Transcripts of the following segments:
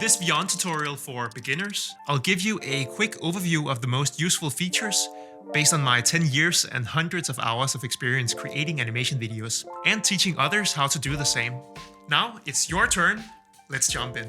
this Vyond tutorial for beginners, I'll give you a quick overview of the most useful features based on my 10 years and hundreds of hours of experience creating animation videos and teaching others how to do the same. Now it's your turn, let's jump in.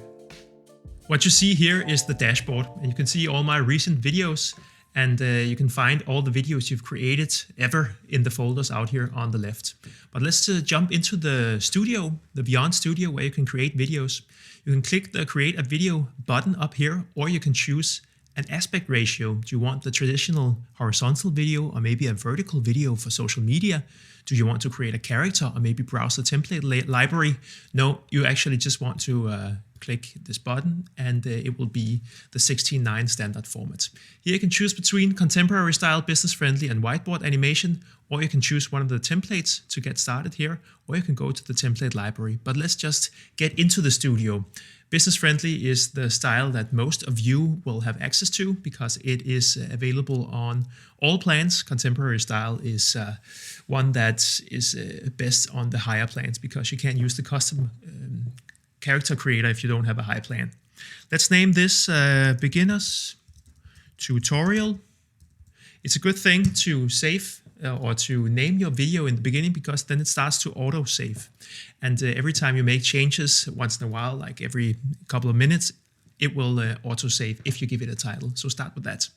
What you see here is the dashboard, and you can see all my recent videos, and you can find all the videos you've created ever in the folders out here on the left. But let's jump into the studio, the Vyond Studio, where you can create videos. You can click the Create a Video button up here, or you can choose an aspect ratio. Do you want the traditional horizontal video or maybe a vertical video for social media? Do you want to create a character or maybe browse the template library? No, you actually just want to click this button and it will be the 16:9 standard format. Here you can choose between contemporary style, business friendly and whiteboard animation, or you can choose one of the templates to get started here, or you can go to the template library. But let's just get into the studio. Business friendly is the style that most of you will have access to because it is available on all plans. Contemporary style is one that is best on the higher plans because you can't use the custom character creator if you don't have a high plan. Let's name this beginners tutorial. It's a good thing to save or to name your video in the beginning because then it starts to auto-save. And every time you make changes once in a while, like every couple of minutes, it will auto-save if you give it a title. So start with that.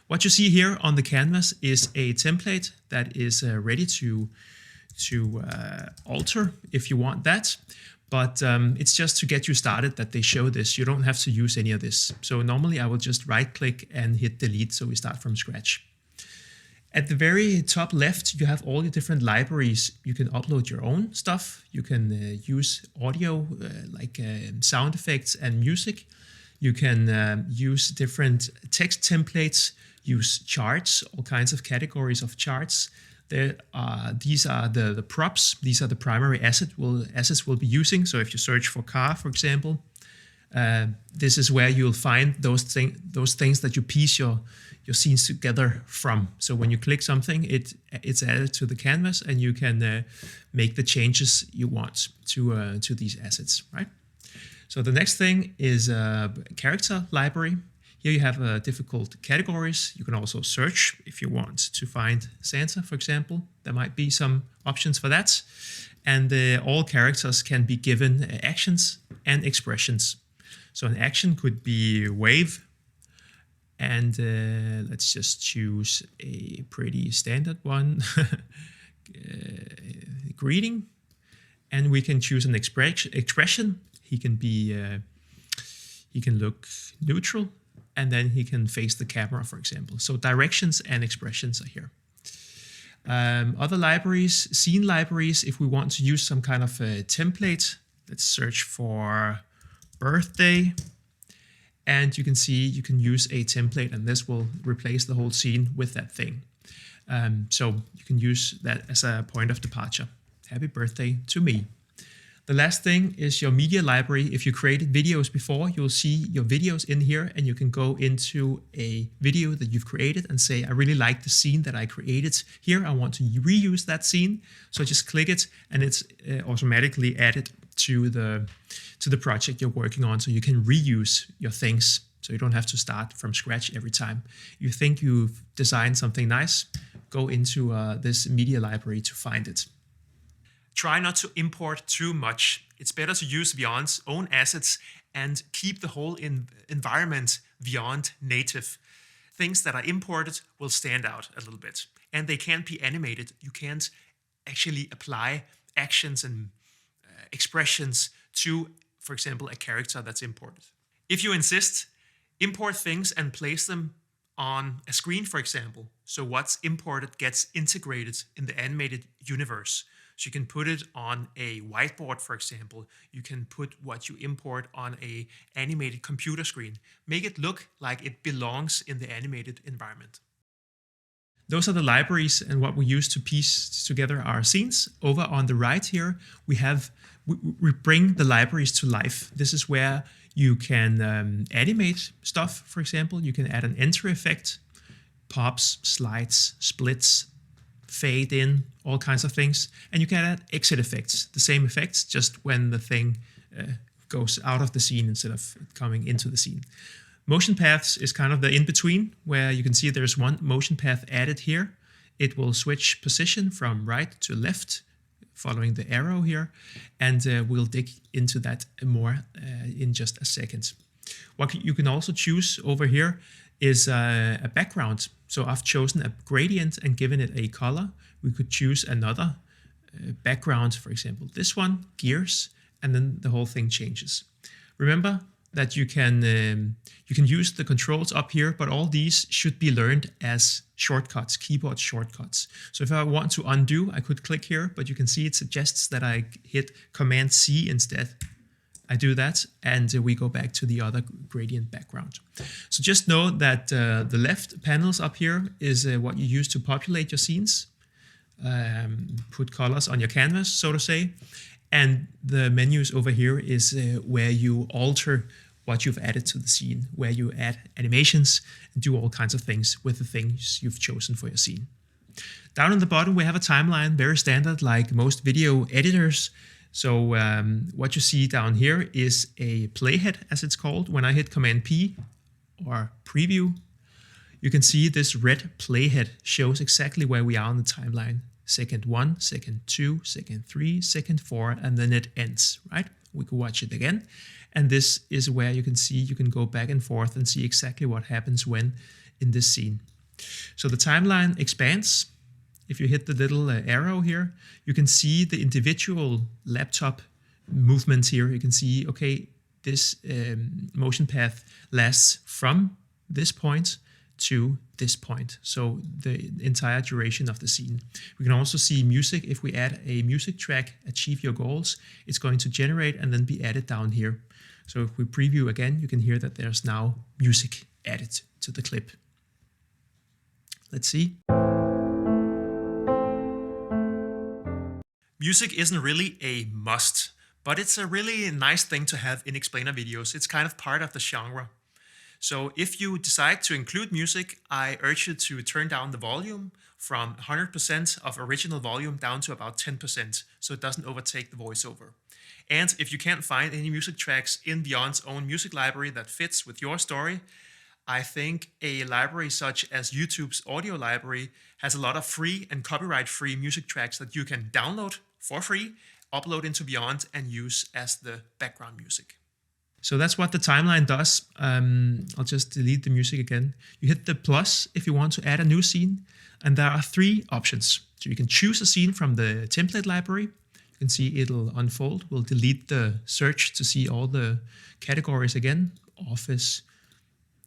What you see here on the canvas is a template that is ready to alter if you want that. But it's just to get you started that they show this. You don't have to use any of this. So normally I will just right click and hit delete so we start from scratch. At the very top left, you have all the different libraries. You can upload your own stuff. You can use audio like sound effects and music. You can use different text templates, use charts, all kinds of categories of charts. These are the props. These are the primary assets we'll be using. So if you search for car, for example, this is where you'll find those things that you piece your scenes together from. So when you click something, it's added to the canvas, and you can make the changes you want to these assets, right? So the next thing is a character library. Here you have difficult categories. You can also search if you want to find Santa, for example. There might be some options for that. And all characters can be given actions and expressions. So an action could be wave. And let's just choose a pretty standard one, greeting. And we can choose an expression. He can look neutral. And then he can face the camera, for example. So directions and expressions are here. Other libraries, scene libraries, if we want to use some kind of a template, let's search for birthday. And you can see you can use a template, and this will replace the whole scene with that thing. So you can use that as a point of departure. Happy birthday to me. The last thing is your media library. If you created videos before, you'll see your videos in here, and you can go into a video that you've created and say, I really like the scene that I created here. I want to reuse that scene. So just click it, and it's automatically added to the project you're working on. So you can reuse your things. So you don't have to start from scratch every time. You think you've designed something nice, go into this media library to find it. Try not to import too much. It's better to use Vyond's own assets and keep the whole environment Vyond native. Things that are imported will stand out a little bit, and they can't be animated. You can't actually apply actions and expressions to, for example, a character that's imported. If you insist, import things and place them on a screen, for example. So what's imported gets integrated in the animated universe. So you can put it on a whiteboard, for example. You can put what you import on an animated computer screen. Make it look like it belongs in the animated environment. Those are the libraries and what we use to piece together our scenes. Over on the right here, we bring the libraries to life. This is where you can animate stuff, for example. You can add an enter effect, pops, slides, splits, fade in, all kinds of things. And you can add exit effects, the same effects, just when the thing goes out of the scene instead of coming into the scene. Motion paths is kind of the in-between, where you can see there's one motion path added here. It will switch position from right to left, following the arrow here, and we'll dig into that more in just a second. What you can also choose over here is a background. So I've chosen a gradient and given it a color. We could choose another background, for example, this one, gears, and then the whole thing changes. Remember that you can use the controls up here, but all these should be learned as shortcuts, keyboard shortcuts. So if I want to undo, I could click here, but you can see it suggests that I hit Command C instead. I do that, and we go back to the other gradient background. So just know that the left panels up here is what you use to populate your scenes, put colors on your canvas, so to say. And the menus over here is where you alter what you've added to the scene, where you add animations and do all kinds of things with the things you've chosen for your scene. Down on the bottom, we have a timeline, very standard, like most video editors. So what you see down here is a playhead, as it's called. When I hit Command P or preview, you can see this red playhead shows exactly where we are on the timeline. Second 1, second 2, second 3, second 4, and then it ends, right? We can watch it again. And this is where you can see, you can go back and forth and see exactly what happens when in this scene. So the timeline expands. If you hit the little arrow here, you can see the individual laptop movements here. You can see, okay, this motion path lasts from this point to this point, so the entire duration of the scene. We can also see music. If we add a music track, Achieve Your Goals, it's going to generate and then be added down here. So if we preview again, you can hear that there's now music added to the clip. Let's see. Music isn't really a must, but it's a really nice thing to have in explainer videos. It's kind of part of the genre. So if you decide to include music, I urge you to turn down the volume from 100% of original volume down to about 10%, so it doesn't overtake the voiceover. And if you can't find any music tracks in Vyond's own music library that fits with your story, I think a library such as YouTube's audio library has a lot of free and copyright-free music tracks that you can download for free, upload into Vyond, and use as the background music. So that's what the timeline does. I'll just delete the music again. You hit the plus if you want to add a new scene, and there are 3 options. So you can choose a scene from the template library. You can see it'll unfold. We'll delete the search to see all the categories again. Office,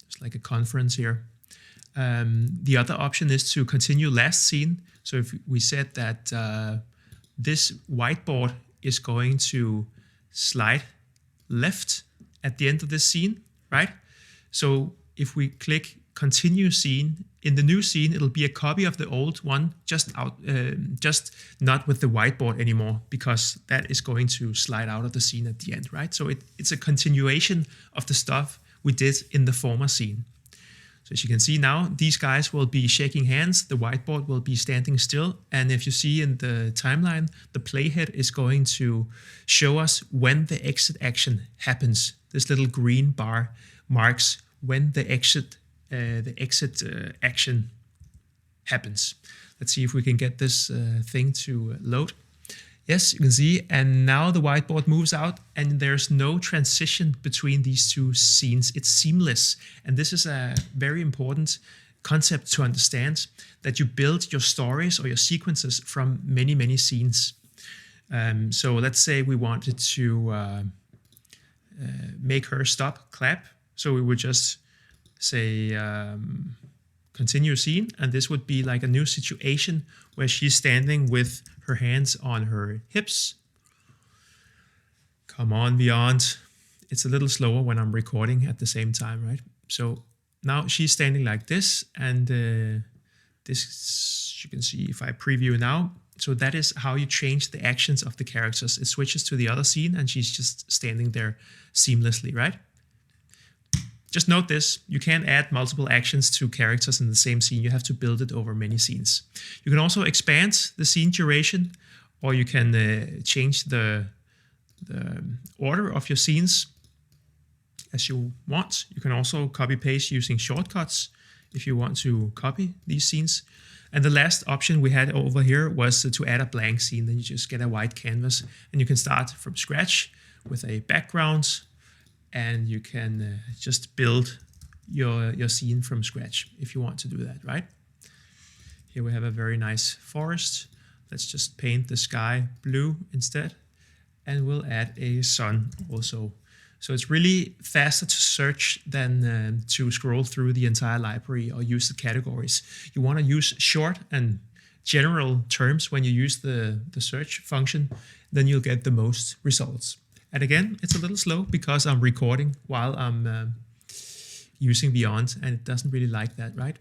it's like a conference here. The other option is to continue last scene. So if we said that this whiteboard is going to slide left at the end of this scene, right? So if we click continue scene, in the new scene, it'll be a copy of the old one, just not with the whiteboard anymore, because that is going to slide out of the scene at the end, right? So it's a continuation of the stuff we did in the former scene. So as you can see now, these guys will be shaking hands, the whiteboard will be standing still, and if you see in the timeline, the playhead is going to show us when the exit action happens. This little green bar marks when the exit action happens. Let's see if we can get this thing to load. Yes, you can see, and now the whiteboard moves out and there's no transition between these 2 scenes. It's seamless. And this is a very important concept to understand, that you build your stories or your sequences from many, many scenes. So let's say we wanted to make her stop, clap. So we would just say continue scene, and this would be like a new situation where she's standing with her hands on her hips. Come on, Vyond. It's a little slower when I'm recording at the same time, right? So now she's standing like this, and this you can see if I preview now. So that is how you change the actions of the characters. It switches to the other scene, and she's just standing there seamlessly, right? Just note this, you can't add multiple actions to characters in the same scene. You have to build it over many scenes. You can also expand the scene duration, or you can change the the order of your scenes as you want. You can also copy paste using shortcuts if you want to copy these scenes. And the last option we had over here was to add a blank scene. Then you just get a white canvas and you can start from scratch with a background, and you can just build your scene from scratch if you want to do that, right? Here we have a very nice forest. Let's just paint the sky blue instead, and we'll add a sun also. So it's really faster to search than to scroll through the entire library or use the categories. You want to use short and general terms when you use the search function, then you'll get the most results. And again, it's a little slow because I'm recording while I'm using Vyond, and it doesn't really like that, right?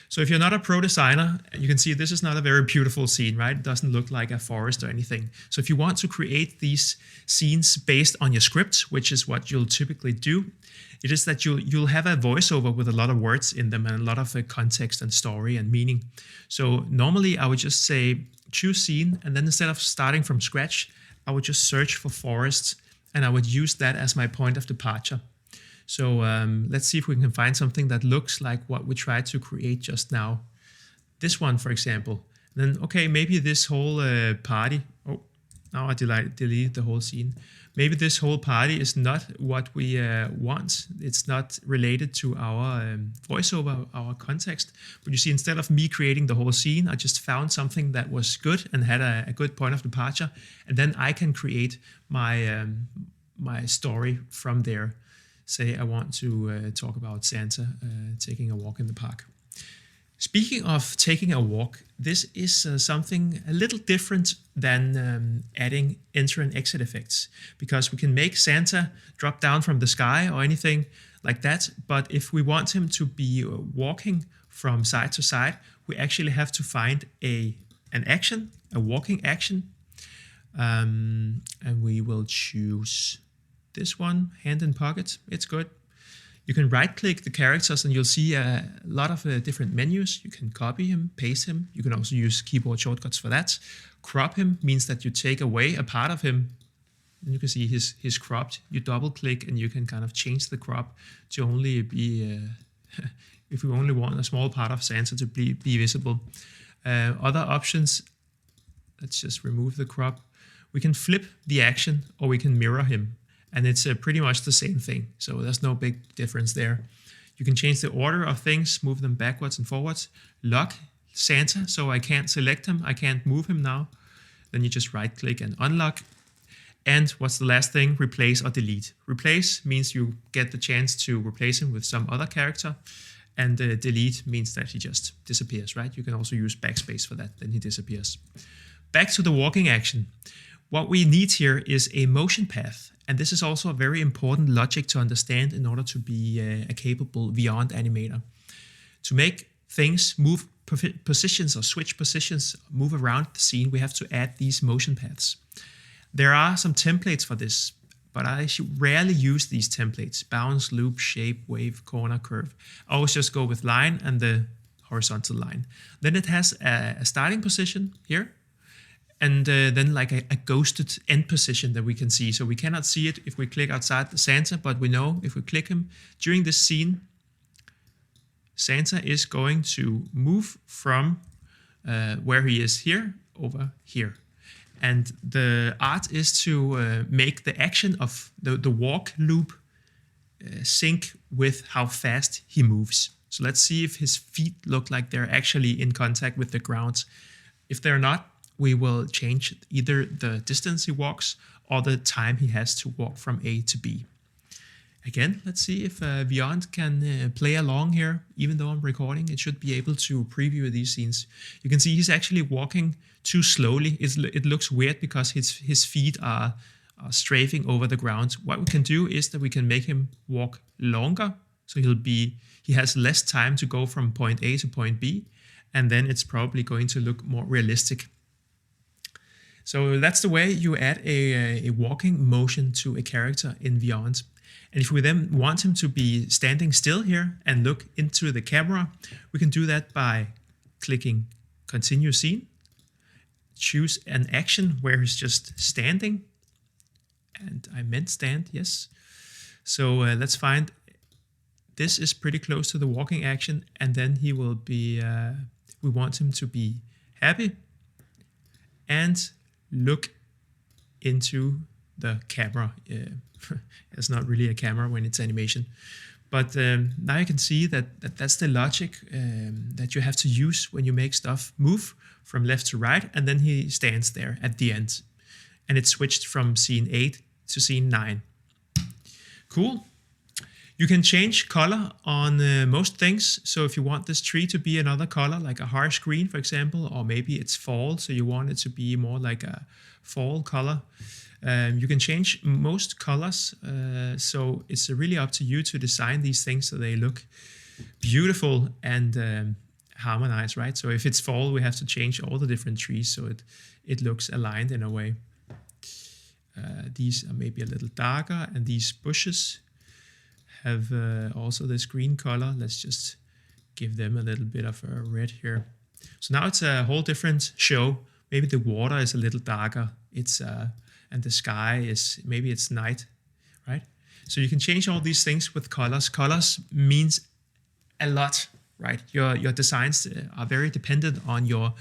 So if you're not a pro designer, you can see this is not a very beautiful scene, right? It doesn't look like a forest or anything. So if you want to create these scenes based on your script, which is what you'll typically do, it is that you'll have a voiceover with a lot of words in them and a lot of context and story and meaning. So normally I would just say choose scene, and then instead of starting from scratch, I would just search for forests, and I would use that as my point of departure. So let's see if we can find something that looks like what we tried to create just now. This one, for example. Then, okay, maybe this whole party. Oh, now I deleted the whole scene. Maybe this whole party is not what we want. It's not related to our voiceover, our context. But you see, instead of me creating the whole scene, I just found something that was good and had a good point of departure. And then I can create my, my story from there. Say I want to talk about Santa taking a walk in the park. Speaking of taking a walk, this is something a little different than adding enter and exit effects, because we can make Santa drop down from the sky or anything like that. But if we want him to be walking from side to side, we actually have to find an action, a walking action. And we will choose this one, hand in pocket. It's good. You can right click the characters and you'll see a lot of different menus. You can copy him, paste him. You can also use keyboard shortcuts for that. Crop him means that you take away a part of him. And you can see he's cropped. You double click and you can kind of change the crop to only be, if you only want a small part of Santa to be visible. Other options, let's just remove the crop. We can flip the action or we can mirror him. And it's pretty much the same thing. So there's no big difference there. You can change the order of things, move them backwards and forwards. Lock Santa, so I can't select him. I can't move him now. Then you just right click and unlock. And what's the last thing? Replace or delete. Replace means you get the chance to replace him with some other character. And delete means that he just disappears, right? You can also use backspace for that, then he disappears. Back to the walking action. What we need here is a motion path. And this is also a very important logic to understand in order to be a capable Vyond animator. To make things move positions or switch positions, move around the scene, we have to add these motion paths. There are some templates for this, but I rarely use these templates. Bounce, loop, shape, wave, corner, curve. I always just go with line and the horizontal line. Then it has a starting position here. And then like a ghosted end position that we can see. So we cannot see it if we click outside the Santa, but we know if we click him during this scene, Santa is going to move from where he is here over here. And the art is to make the action of the walk loop sync with how fast he moves. So let's see if his feet look like they're actually in contact with the ground. If they're not, we will change either the distance he walks or the time he has to walk from A to B. Again, let's see if Vyond can play along here. Even though I'm recording, it should be able to preview these scenes. You can see he's actually walking too slowly. It looks weird because his feet are strafing over the ground. What we can do is that we can make him walk longer. So he has less time to go from point A to point B. And then it's probably going to look more realistic. So that's the way you add a walking motion to a character in Vyond. And if we then want him to be standing still here and look into the camera, we can do that by clicking Continue Scene, choose an action where he's just standing, and I meant stand, yes. So let's find, this is pretty close to the walking action, and then he will be, we want him to be happy and look into the camera. It's not really a camera when it's animation. But now you can see that that's the logic that you have to use when you make stuff move from left to right, and then he stands there at the end. And it switched from scene 8 to scene 9. Cool. You can change color on most things. So if you want this tree to be another color, like a harsh green, for example, or maybe it's fall, so you want it to be more like a fall color, you can change most colors. So it's really up to you to design these things so they look beautiful and harmonize, right? So if it's fall, we have to change all the different trees so it looks aligned in a way. These are maybe a little darker, and these bushes have also this green color. Let's just give them a little bit of a red here. So now it's a whole different show. Maybe the water is a little darker. And the sky is, maybe it's night, right? So you can change all these things with colors. Colors means a lot, right? Your designs are very dependent on your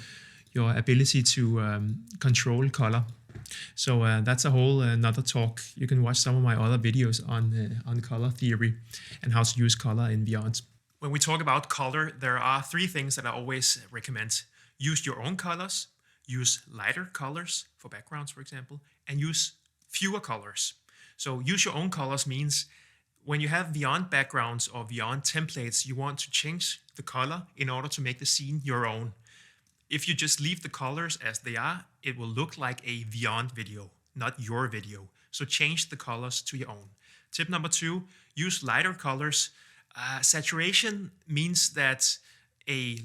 ability to control color. So that's a whole another talk. You can watch some of my other videos on color theory and how to use color in Vyond. When we talk about color, there are 3 things that I always recommend. Use your own colors, use lighter colors for backgrounds, for example, and use fewer colors. So use your own colors means when you have Vyond backgrounds or Vyond templates, you want to change the color in order to make the scene your own. If you just leave the colors as they are, it will look like a Vyond video, not your video. So change the colors to your own. Tip number 2, use lighter colors. Saturation means that a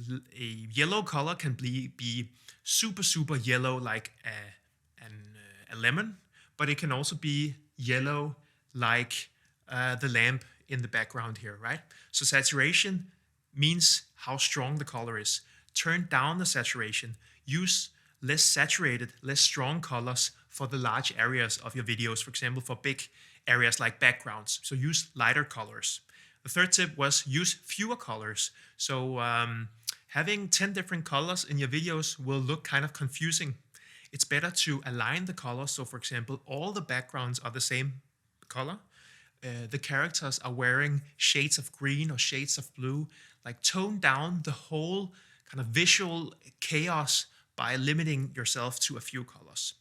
yellow color can be super, super yellow like a lemon, but it can also be yellow like the lamp in the background here, right? So saturation means how strong the color is. Turn down the saturation. Use less saturated, less strong colors for the large areas of your videos, for example, for big areas like backgrounds. So use lighter colors. The third tip was use fewer colors. So having 10 different colors in your videos will look kind of confusing. It's better to align the colors. So for example, all the backgrounds are the same color. The characters are wearing shades of green or shades of blue. Like tone down the whole kind of visual chaos by limiting yourself to a few colors.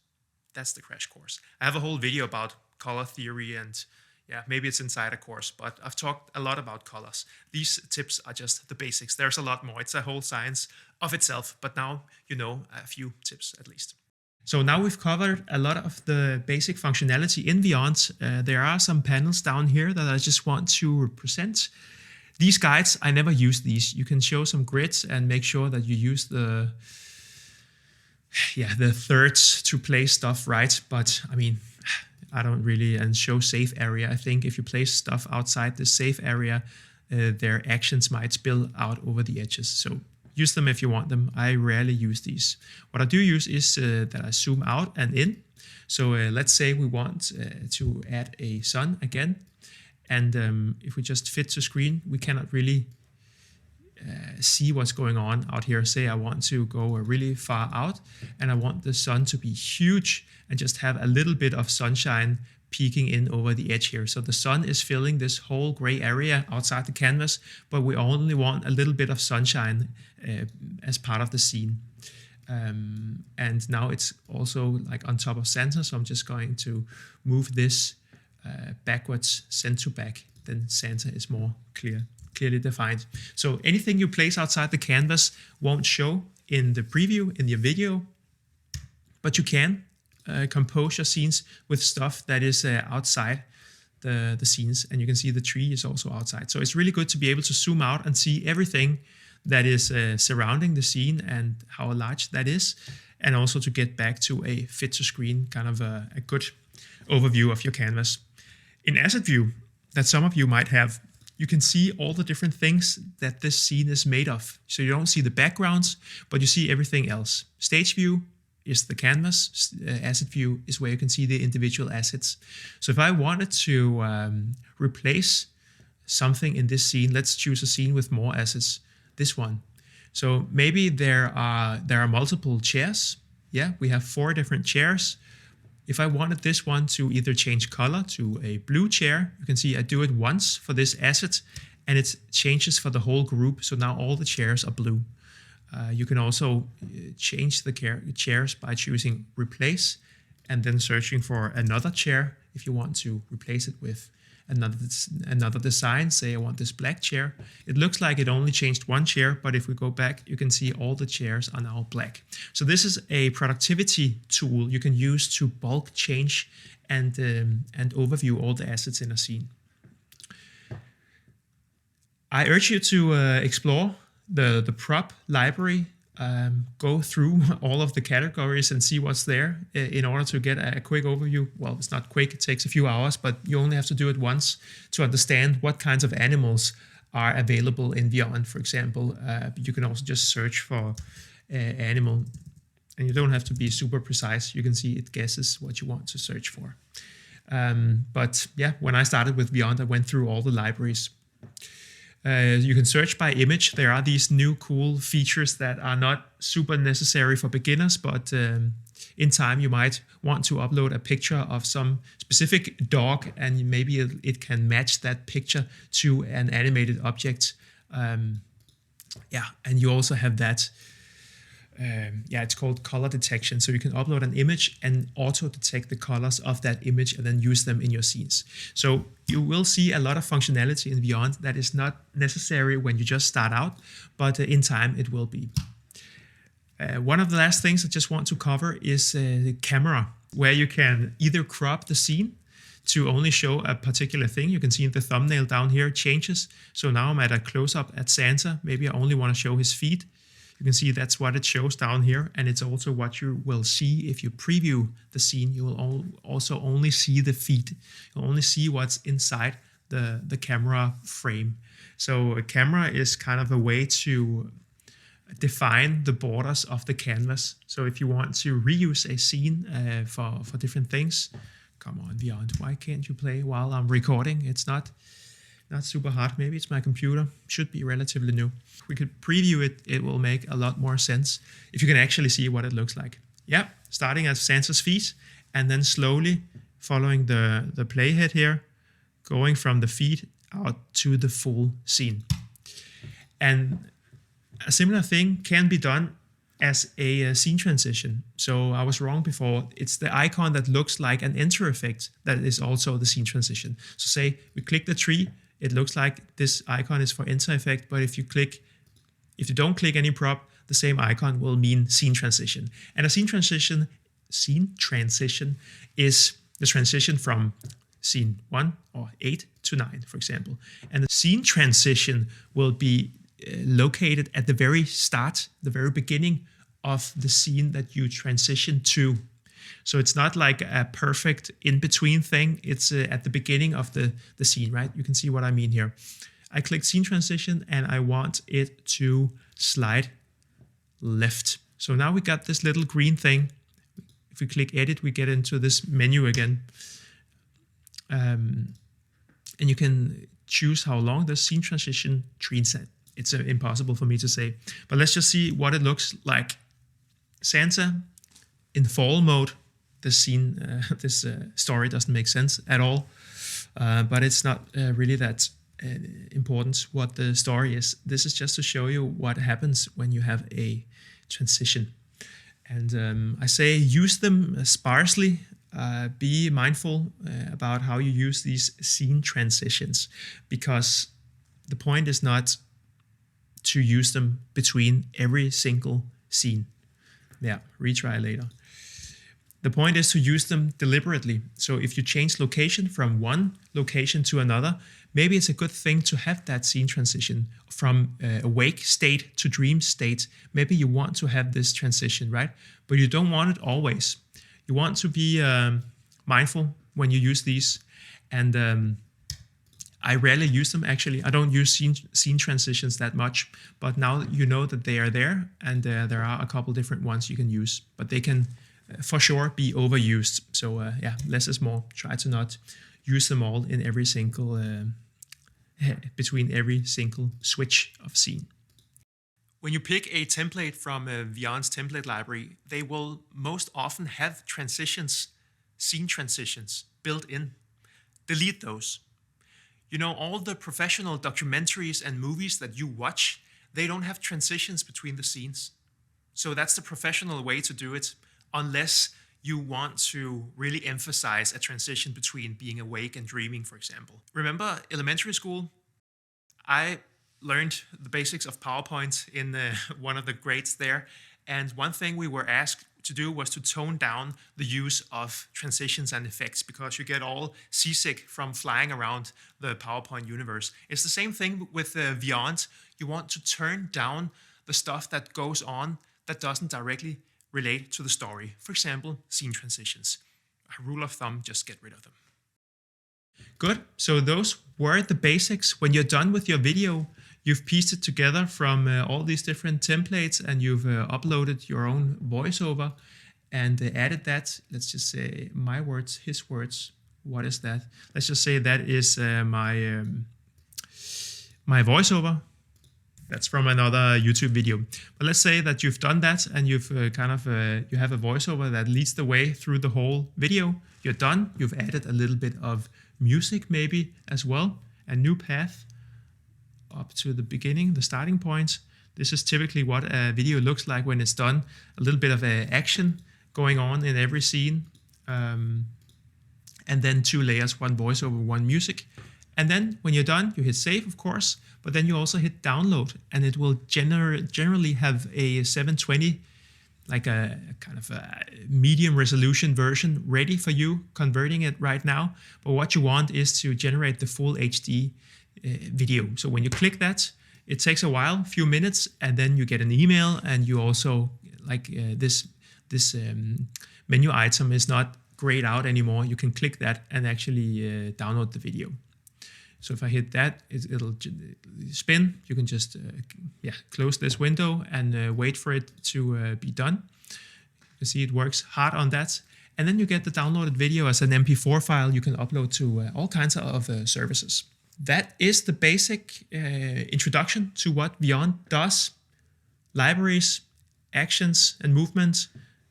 That's the crash course. I have a whole video about color theory, and yeah, maybe it's inside a course, but I've talked a lot about colors. These tips are just the basics. There's a lot more. It's a whole science of itself, but now you know a few tips at least. So now we've covered a lot of the basic functionality in Vyond. There are some panels down here that I just want to present. These guides, I never use these. You can show some grids and make sure that you use the thirds to place stuff right. But I mean, I don't really, and show safe area. I think if you place stuff outside the safe area, their actions might spill out over the edges. So use them if you want them. I rarely use these. What I do use is that I zoom out and in. So let's say we want to add a sun again. And if we just fit to screen, we cannot really see what's going on out here. Say I want to go really far out and I want the sun to be huge and just have a little bit of sunshine peeking in over the edge here. So the sun is filling this whole gray area outside the canvas, but we only want a little bit of sunshine as part of the scene. And now it's also like on top of center, so I'm just going to move this backwards, center to back. Then center is more clearly defined. So anything you place outside the canvas won't show in the preview, in your video, but you can compose your scenes with stuff that is outside the scenes, and you can see the tree is also outside. So it's really good to be able to zoom out and see everything that is surrounding the scene and how large that is, and also to get back to a fit to screen, kind of a good overview of your canvas. In asset view, that some of you might have, you can see all the different things that this scene is made of. So you don't see the backgrounds, but you see everything else. Stage view, is the canvas. Asset view is where you can see the individual assets. So if I wanted to replace something in this scene, let's choose a scene with more assets, this one. So maybe there are multiple chairs. Yeah, we have 4 different chairs. If I wanted this one to either change color to a blue chair, you can see I do it once for this asset and it changes for the whole group. So now all the chairs are blue. You can also change the chairs by choosing replace and then searching for another chair if you want to replace it with another design. Say I want this black chair. It looks like it only changed one chair, but if we go back, you can see all the chairs are now black. So this is a productivity tool you can use to bulk change and overview all the assets in a scene. I urge you to explore the prop library, go through all of the categories and see what's there in order to get a quick overview. Well, it's not quick, it takes a few hours, but you only have to do it once to understand what kinds of animals are available in Vyond. For example, you can also just search for animal, and you don't have to be super precise. You can see it guesses what you want to search for. But yeah, when I started with Vyond, I went through all the libraries. You can search by image. There are these new cool features that are not super necessary for beginners, but in time you might want to upload a picture of some specific dog, and maybe it can match that picture to an animated object. Yeah, and you also have that. It's called color detection. So you can upload an image and auto detect the colors of that image and then use them in your scenes. So you will see a lot of functionality in Vyond that is not necessary when you just start out, but in time it will be. One of the last things I just want to cover is the camera, where you can either crop the scene to only show a particular thing. You can see in the thumbnail down here, it changes. So now I'm at a close-up at Santa. Maybe I only want to show his feet. You can see that's what it shows down here, and it's also what you will see if you preview the scene. You will also only see the feet. You'll only see what's inside the camera frame. So a camera is kind of a way to define the borders of the canvas. So if you want to reuse a scene for different things, come on Vyond, why can't you play while I'm recording? It's not super hard. Maybe it's my computer. Should be relatively new. If we could preview it, it will make a lot more sense if you can actually see what it looks like. Yeah, starting at Santa's feet and then slowly following the playhead here, going from the feet out to the full scene. And a similar thing can be done as a scene transition. So I was wrong before. It's the icon that looks like an enter effect that is also the scene transition. So say we click the tree, it looks like this icon is for enter effect, but if you don't click any prop, the same icon will mean scene transition. And a scene transition is the transition from scene 1 or 8 to 9, for example. And the scene transition will be located at the very start, the very beginning of the scene that you transition to. So it's not like a perfect in-between thing. It's at the beginning of the scene, right? You can see what I mean here. I click scene transition and I want it to slide left. So now we got this little green thing. If we click edit, we get into this menu again. And you can choose how long the scene transition treats it. It's impossible for me to say, but let's just see what it looks like. Santa in fall mode. This scene, this story doesn't make sense at all, but it's not really that important what the story is. This is just to show you what happens when you have a transition. And I say use them sparsely. Be mindful about how you use these scene transitions, because the point is not to use them between every single scene. Yeah, retry later. The point is to use them deliberately. So if you change location from one location to another, maybe it's a good thing to have that scene transition from awake state to dream state. Maybe you want to have this transition, right? But you don't want it always. You want to be mindful when you use these. And I rarely use them actually. I don't use scene transitions that much, but now you know that they are there, and there are a couple different ones you can use, but they can for sure be overused. So yeah, less is more. Try to not use them all in every single between every single switch of scene. When you pick a template from Vyond's template library, they will most often have transitions, scene transitions built in. Delete those. You know, all the professional documentaries and movies that you watch, they don't have transitions between the scenes. So that's the professional way to do it, unless you want to really emphasize a transition between being awake and dreaming, for example. Remember elementary school? I learned the basics of PowerPoint in one of the grades there. And one thing we were asked to do was to tone down the use of transitions and effects, because you get all seasick from flying around the PowerPoint universe. It's the same thing with Vyond. You want to turn down the stuff that goes on that doesn't directly relate to the story. For example, scene transitions. A rule of thumb, just get rid of them. Good, so those were the basics. When you're done with your video, you've pieced it together from all these different templates, and you've uploaded your own voiceover and added that. Let's just say my words, his words. What is that? Let's just say that is my voiceover. That's from another YouTube video. But let's say that you've done that, and you've you have a voiceover that leads the way through the whole video. You're done. You've added a little bit of music maybe as well, a new path up to the beginning, the starting point. This is typically what a video looks like when it's done. A little bit of action going on in every scene. And then 2 layers, 1 voiceover, 1 music. And then when you're done, you hit save, of course, but then you also hit download, and it will generally have a 720, like a kind of a medium resolution version ready for you, converting it right now. But what you want is to generate the full HD video. So when you click that, it takes a while, a few minutes, and then you get an email, and you also, like this menu item is not grayed out anymore. You can click that and actually download the video. So if I hit that, it'll spin. You can just close this window and wait for it to be done. You see it works hard on that. And then you get the downloaded video as an MP4 file you can upload to all kinds of services. That is the basic introduction to what Vyond does. Libraries, actions and movements,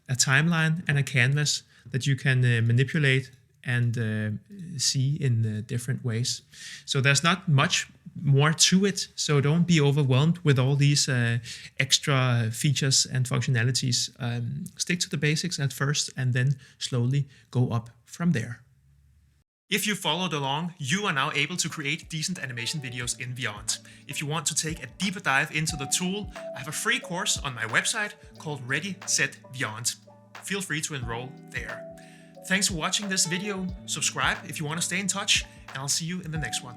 a timeline, and a canvas that you can manipulate and see in different ways. So there's not much more to it, so don't be overwhelmed with all these extra features and functionalities. Stick to the basics at first, and then slowly go up from there. If you followed along, you are now able to create decent animation videos in Vyond. If you want to take a deeper dive into the tool, I have a free course on my website called Ready Set Vyond. Feel free to enroll there. Thanks for watching this video. Subscribe if you want to stay in touch, and I'll see you in the next one.